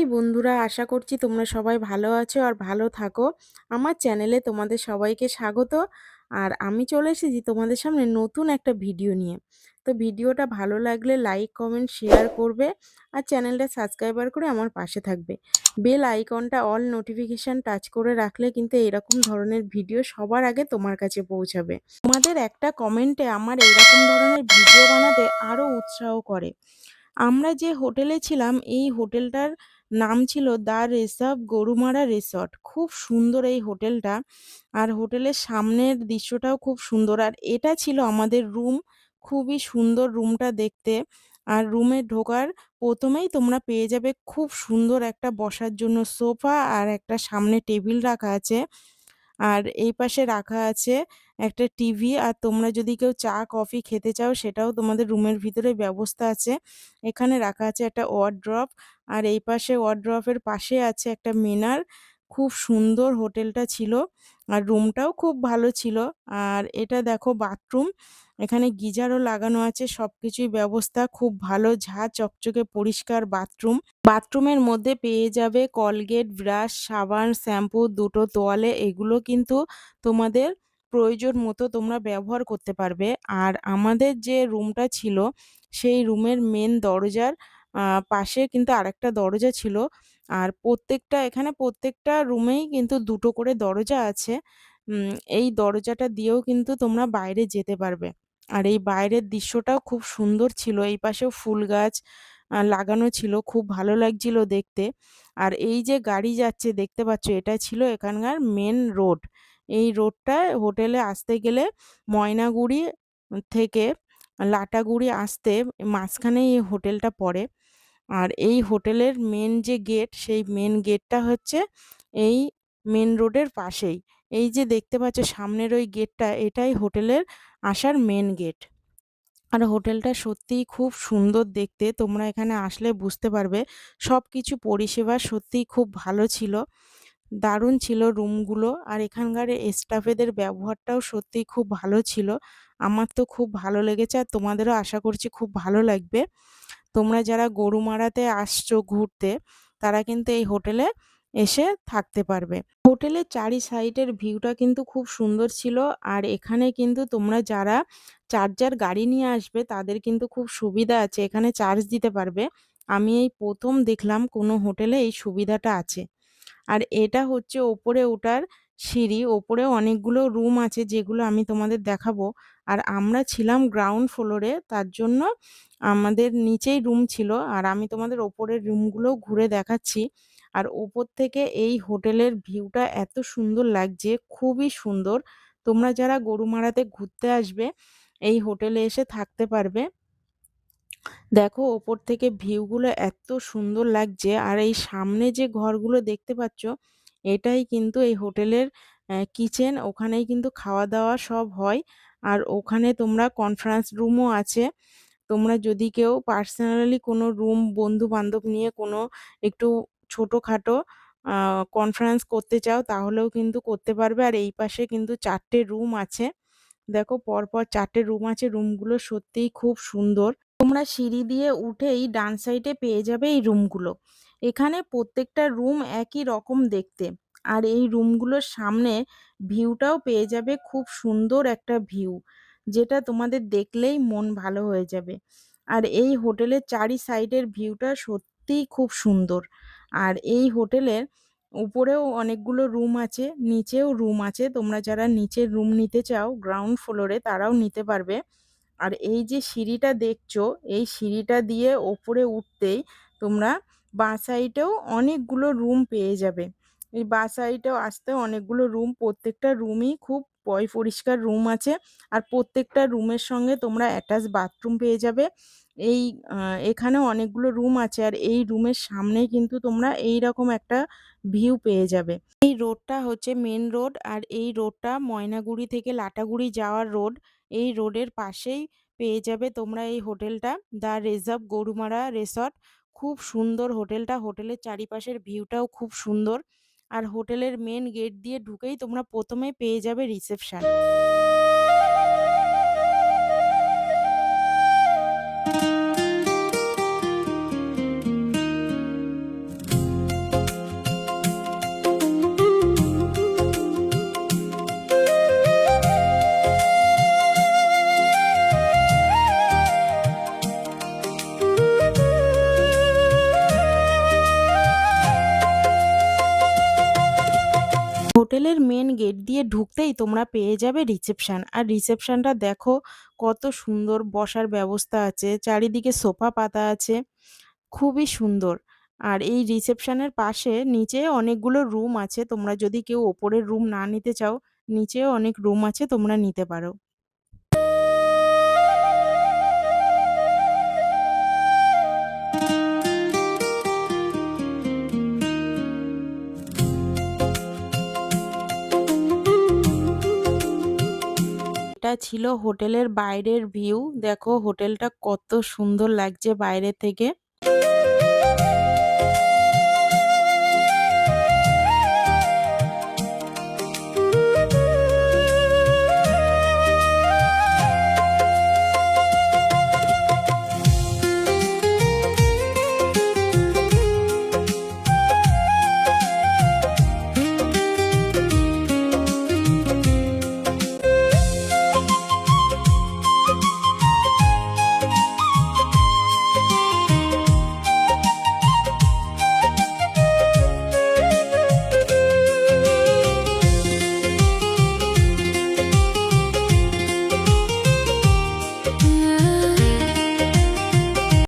বন্ধুরা, আশা করছি তোমরা সবাই ভালো আছো আর ভালো থাকো। আমার চ্যানেলে তোমাদের সবাইকে স্বাগত। আর আমি চলে এসেছি তোমাদের সামনে নতুন একটা ভিডিও নিয়ে। তো ভিডিওটা ভালো লাগলে লাইক কমেন্ট শেয়ার করবে আর চ্যানেলটা সাবস্ক্রাইবার করে আমার পাশে থাকবে। বেল আইকনটা অল নোটিফিকেশান টাচ করে রাখলে কিন্তু এরকম ধরনের ভিডিও সবার আগে তোমার কাছে পৌঁছাবে। তোমাদের একটা কমেন্টে আমার এরকম ধরনের ভিডিও বানাতে আরও উৎসাহ করে। আমরা যে হোটেলে ছিলাম এই হোটেলটার নাম ছিল দ্য রিজার্ভ গরুমারা রিসর্ট। খুব সুন্দর এই হোটেলটা। আর হোটেলের সামনের দৃশ্যটাও খুব সুন্দর। আর এটা ছিল আমাদের রুম। খুবই সুন্দর রুমটা দেখতে। আর রুমে ঢোকার প্রথমেই তোমরা পেয়ে যাবে খুব সুন্দর একটা বসার জন্য সোফা আর একটা সামনে টেবিল রাখা আছে। আর এই পাশে রাখা আছে একটা টিভি। আর তোমরা যদি কেউ চা কফি খেতে চাও সেটাও তোমাদের রুমের ভিতরে ব্যবস্থা আছে। এখানে রাখা আছে একটা ওয়ারড্রপ। আর এই পাশে ওয়ারড্রপের পাশে আছে একটা মিনার। খুব সুন্দর হোটেলটা ছিল। আর রুমটাও খুব ভালো ছিল। আর এটা দেখো বাথরুম। এখানে গিজারও লাগানো আছে, সবকিছুই ব্যবস্থা খুব ভালো, ঝাঁ চকচকে পরিষ্কার বাথরুম। বাথরুমের মধ্যে পেয়ে যাবে কলগেট, ব্রাশ, সাবান, শ্যাম্পু, দুটো তোয়ালে। এগুলো কিন্তু তোমাদের প্রয়োজন মতো তোমরা ব্যবহার করতে পারবে। আর আমাদের যে রুমটা ছিল সেই রুমের মেন দরজার পাশে কিন্তু আরেকটা দরজা ছিল। আর প্রত্যেকটা রুমেই কিন্তু দুটো করে দরজা আছে। এই দরজাটা দিয়েও কিন্তু তোমরা বাইরে যেতে পারবে। আর এই বাইরের দৃশ্যটাও খুব সুন্দর ছিল। এই পাশেও ফুল গাছ লাগানো ছিল, খুব ভালো লাগছিল দেখতে। আর এই যে গাড়ি যাচ্ছে দেখতে পাচ্ছ, এটা ছিল এখানকার মেন রোড। এই রোডটা হোটেলে আসতে গেলে ময়নাগুড়ি থেকে লাটাগুড়ি আসতে মাঝখানে এই হোটেলটা পড়ে। আর এই হোটেলের মেন যে গেট সেই মেন গেটটা হচ্ছে এই মেন রোডের পাশেই। এই যে দেখতে পাচ্ছ সামনের ওই গেটটা, এটাই হোটেলের আসার মেন গেট। আর হোটেলটা সত্যিই খুব সুন্দর দেখতে, তোমরা এখানে আসলে বুঝতে পারবে। সব কিছু পরিষেবা সত্যিই খুব ভালো ছিল। দারুণ ছিল রুমগুলো। আর এখানকার স্টাফেদের ব্যবহারটাও সত্যিই খুব ভালো ছিল। আমার তো খুব ভালো লেগেছে আর তোমাদেরও আশা করছি খুব ভালো লাগবে। তোমরা যারা গরুমারাতে আসছো ঘুরতে তারা কিন্তু এই হোটেলে এসে থাকতে পারবে। হোটেলের চারি সাইডের ভিউটা কিন্তু খুব সুন্দর ছিল। আর এখানে কিন্তু তোমরা যারা চার্জার গাড়ি নিয়ে আসবে তাদের কিন্তু খুব সুবিধা আছে, এখানে চার্জ দিতে পারবে। আমি এই প্রথম দেখলাম কোনো হোটেলে এই সুবিধাটা আছে। আর এটা হচ্ছে ওপরে ওঠার সিঁড়ি। ওপরে অনেকগুলো রুম আছে যেগুলো আমি তোমাদের দেখাবো। আর আমরা ছিলাম গ্রাউন্ড ফ্লোরে, তার জন্য আমাদের নিচেই রুম ছিল। আর আমি তোমাদের ওপরের রুমগুলোও ঘুরে দেখাচ্ছি। আর ওপর থেকে এই হোটেলের ভিউটা এত সুন্দর লাগছে, খুবই সুন্দর। তোমরা যারা গরুমারাতে ঘুরতে আসবে এই হোটেলে এসে থাকতে পারবে। দেখো ওপর থেকে ভিউগুলো এত সুন্দর লাগছে। আর এই সামনে যে ঘরগুলো দেখতে পাচ্ছ এটাই কিন্তু এই হোটেলের কিচেন। ওখানেই কিন্তু খাওয়া দাওয়া সব হয়। আর ওখানে তোমরা কনফারেন্স রুমও আছে। তোমরা যদি কেউ পার্সোনালি কোনো রুম বন্ধু বান্ধব নিয়ে কোনো একটু ছোটোখাটো কনফারেন্স করতে চাও তাহলেও কিন্তু করতে পারবে। আর এই পাশে কিন্তু 4টে রুম আছে। দেখো পরপর 4টে রুম আছে, রুমগুলো সত্যিই খুব সুন্দর। তোমরা সিঁড়ি দিয়ে উঠেই ডান সাইডে পেয়ে যাবে এই রুমগুলো। এখানে প্রত্যেকটা রুম একই রকম দেখতে। আর এই রুমগুলোর সামনে ভিউটাও পেয়ে যাবে, খুব সুন্দর একটা ভিউ, যেটা তোমাদের দেখলেই মন ভালো হয়ে যাবে। আর এই হোটেলের চারি সাইডের ভিউটা সত্যিই খুব সুন্দর। আর এই হোটেলের উপরেও অনেকগুলো রুম আছে, নিচেও রুম আছে। তোমরা যারা নিচের রুম নিতে চাও গ্রাউন্ড ফ্লোরে তারাও নিতে পারবে। আর এই যে সিঁড়িটা দেখছো এই সিঁড়িটা দিয়ে ওপরে উঠতেই তোমরা বাঁ সাইডেও অনেকগুলো রুম পেয়ে যাবে। এই বাঁ সাইডেও আসতে অনেকগুলো রুম, প্রত্যেকটা রুমই খুব পরিষ্কার রুম আছে। আর প্রত্যেকটা রুমের সঙ্গে তোমরা অ্যাটাচ বাথরুম পেয়ে যাবে। এই এখানেও অনেকগুলো রুম আছে। আর এই রুমের সামনেই কিন্তু তোমরা এই রকম একটা ভিউ পেয়ে যাবে। এই রোডটা হচ্ছে মেন রোড। আর এই রোডটা ময়নাগুড়ি থেকে লাটাগুড়ি যাওয়ার রোড। এই রোডের পাশেই পেয়ে যাবে তোমরা এই হোটেলটা, দ্য রিজার্ভ গরুমারা রিসর্ট। খুব সুন্দর হোটেলটা, হোটেলের চারিপাশের ভিউটাও খুব সুন্দর। আর হোটেলের মেন গেট দিয়ে ঢুকেই তোমরা প্রথমে পেয়ে যাবে রিসেপশন। হোটেলের মেন গেট দিয়ে ঢুকতেই তোমরা পেয়ে যাবে রিসেপশন। আর রিসেপশনটা দেখো কত সুন্দর, বসার ব্যবস্থা আছে, চারিদিকে সোফা পাতা আছে, খুবই সুন্দর। আর এই রিসেপশনের পাশে নিচে অনেকগুলো রুম আছে, তোমরা যদি কেউ ওপরের রুম না নিতে চাও, নিচেও অনেক রুম আছে, তোমরা নিতে পারো। এটা ছিল হোটেলের বাইরের ভিউ। দেখো হোটেলটা কত সুন্দর লাগছে বাইরে থেকে।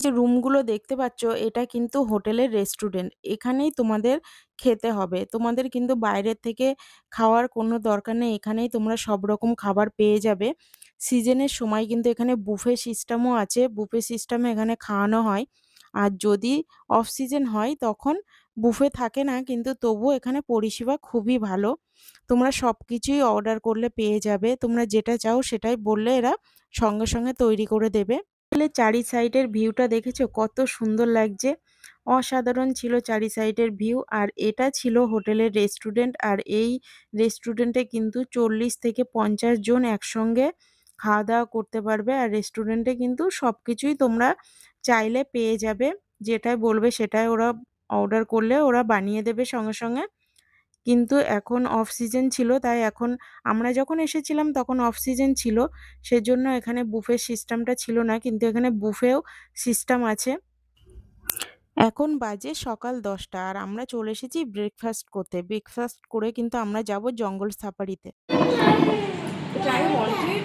যে রুমগুলো দেখতে পাচ্ছ এটা কিন্তু হোটেলের রেস্টুরেন্ট। এখানেই তোমাদের খেতে হবে, তোমাদের কিন্তু বাইরের থেকে খাওয়ার কোনো দরকার নেই, এখানেই তোমরা সব রকম খাবার পেয়ে যাবে। সিজনের সময় কিন্তু এখানে বুফে সিস্টেমও আছে, বুফে সিস্টেমে এখানে খাওয়ানো হয়। আর যদি অফ সিজন হয় তখন বুফে থাকে না, কিন্তু তবুও এখানে পরিষেবা খুবই ভালো। তোমরা সব কিছুই অর্ডার করলে পেয়ে যাবে, তোমরা যেটা চাও সেটাই বললে এরা সঙ্গে সঙ্গে তৈরি করে দেবে। চারি সাইডের ভিউটা দেখেছো কত সুন্দর লাগছে, অসাধারণ ছিল চারি সাইডের ভিউ। আর এটা ছিল হোটেলের রেস্টুরেন্ট। আর এই রেস্টুরেন্টে কিন্তু 40 থেকে 50 জন একসঙ্গে খাওয়া দাওয়া করতে পারবে। আর রেস্টুরেন্টে কিন্তু সব কিছুই তোমরা চাইলে পেয়ে যাবে, যেটাই বলবে সেটাই ওরা অর্ডার করলে ওরা বানিয়ে দেবে সঙ্গে সঙ্গে। কিন্তু এখন অফ সিজন ছিল, তাই এখন আমরা যখন এসেছিলাম তখন অফ সিজন ছিল, সেজন্য এখানে বুফে সিস্টেমটা ছিল না, কিন্তু এখানে বুফেও সিস্টেম আছে। এখন বাজে সকাল 10টা আর আমরা চলে এসেছি ব্রেকফাস্ট করতে। ব্রেকফাস্ট করে কিন্তু আমরা যাব জঙ্গল সাফারিতে। But I wanted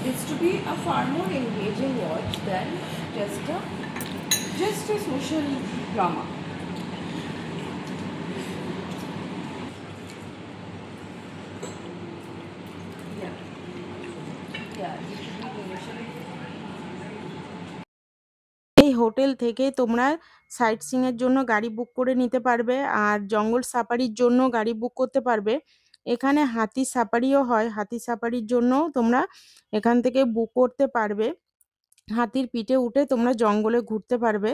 this to be a far more engaging watch than just a social drama. Yeah. Yeah. This should be initially. এই হোটেল থেকে তোমরা সাইট সিইং এর জন্য গাড়ি বুক করে নিতে পারবে, আর জঙ্গল সাফারির জন্য গাড়ি বুক করতে পারবে। এখানে হাতি সাফারিও হয়, হাতি সাফারির জন্য তোমরা এখান থেকে বুক করতে পারবে। হাতির পিঠে উঠে তোমরা জঙ্গলে ঘুরতে পারবে।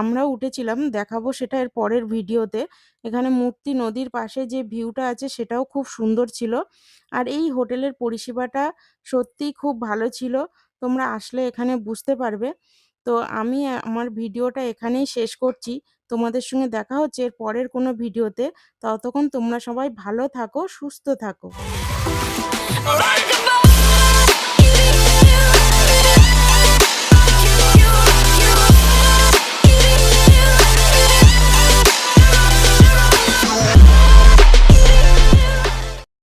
আমরাও উঠেছিলাম, দেখাবো সেটা এর পরের ভিডিওতে। এখানে মূর্তি নদীর পাশে যে ভিউটা আছে সেটাও খুব সুন্দর ছিল। আর এই হোটেলের পরিষেবাটা সত্যিই খুব ভালো ছিল, তোমরা আসলে এখানে বুঝতে পারবে। তো আমি আমার ভিডিওটা এখানেই শেষ করছি। তোমাদের সঙ্গে দেখা হচ্ছে এর পরের কোনো ভিডিওতে। ততক্ষণ তোমরা সবাই ভালো থাকো, সুস্থ থাকো।